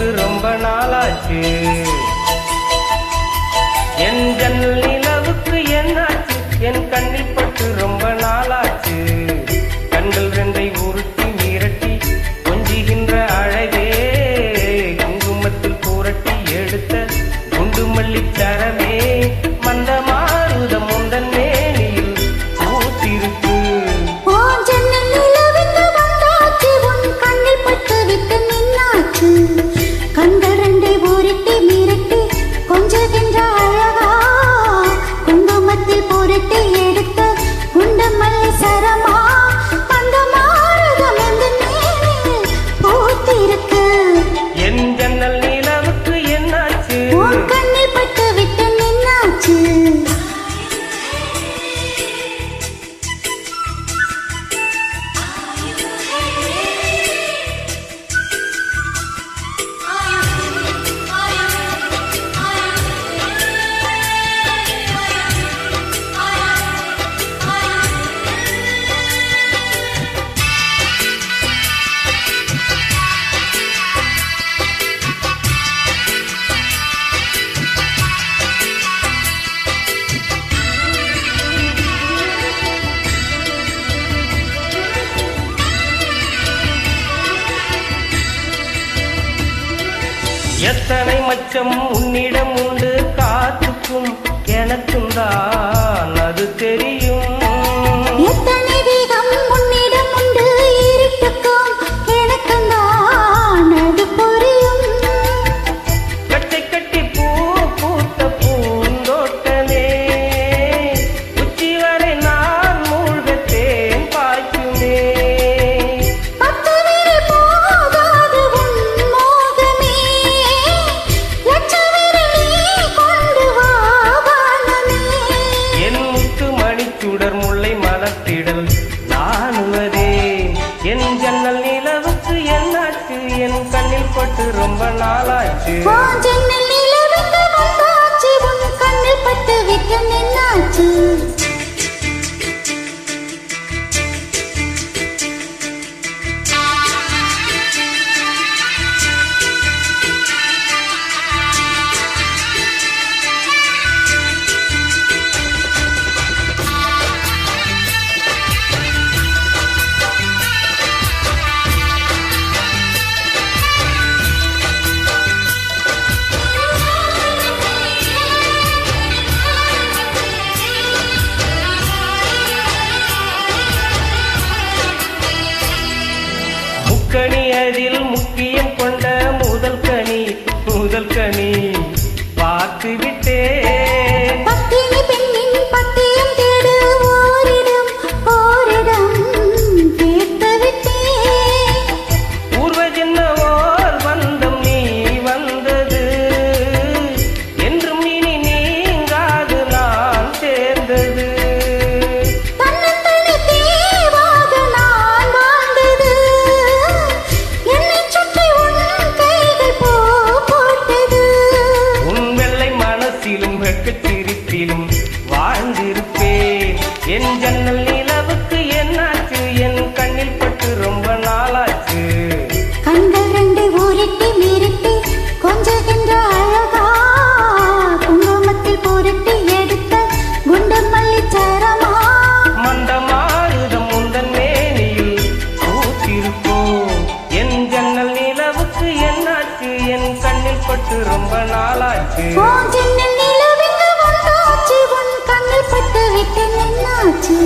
பட்டு ரொம்ப நாளாச்சு. என் ஜன்னல் நிலவுக்கு என்னாச்சு, என் கண்ணில் பட்டு ரொம்ப நாளாச்சு. கண்கள் ரெண்டை உருட்டி மிரட்டி கொஞ்சுகின்ற அழகே, குங்குமத்தில் புரட்டி எடுத்த குண்டு மல்லிச்சரமே, மந்த மாருதம் உந்தன் மேனியில் பூத்திருக்கு. கண்கள் ரெண்டை உருட்டி மிரட்டி கொஞ்சுகின்ற அழகா, குங்குமத்தில் புரட்டி எடுத்த குண்டு மல்லி சரமா, அந்த மாறுதம் எந்த மேனியில் பூத்திருக்கு. என் ஜன்னல் நிலவுக்கு என்னாச்சு, உன் கண்ணில் பட்டு விட்டு நின்னாச்சு. எத்தனை மச்சம் உன்னிடம் உண்டு, காத்துக்கும் எனக்கும் தான் அது தெரியும். எத்தனை வேகம் உன்னிடம் உண்டு, இருட்டுக்கும் எனக்கும் தான் அது புரியும். கட்டை கட்டி பூ பூத்த பூந்தோட்டமே, உச்சி வரை நான் மூழ்கத்தேன் பாய்க்குமே. சுடர் முல்லை மலத்திடல் நானுவதேன். என் ஜன்னல் நிலவுக்கு என்னாச்சு, என் கண்ணில் பட்டு ரொம்ப நாளாச்சு. ஜன்னல் நிலவுக்கு வந்தாச்சு, உன் கண்ணில் பட்டு விட்டு நின்னாச்சு. முக்கணி அதில் முக்கியம் கொண்ட முதல் கனி, முதல் கனி பார்த்து விட்டேன். பத்தினி பெண்ணின் பத்தியம் தேடு, ஓரிடம் ஓரிடம் கேட்டு விட்டேன். பூர்வ ஜென்மவோர் பந்தம் நீ வந்தது, என்றும் இனி நீங்காது நான் சேர்ந்தது. சிரிப்பிலும் வாழ்ந்திருப்பேன். என் ஜன்னல் நிலவுக்கு என்னாச்சு, என் கண்ணில் பட்டு ரொம்ப நாளாச்சு. கண்கள் ரெண்டு உருட்டி மிரட்டி கொஞ்சுகின்ற அழகா, குங்குமத்தில் புரட்டி எடுத்த குண்டு மல்லிச்சரமா, மந்த மாருதம் உந்தன் மேனியில் பூத்திருப்போம். என் ஜன்னல் நிலவுக்கு என்னாச்சு, என் கண்ணில் பட்டு ரொம்ப நாளாச்சு. ஜன்னல் நிலவுக்கு வந்தாச்சு, உன் கண்ணில் பட்டு விட்டு நின்னாச்சு.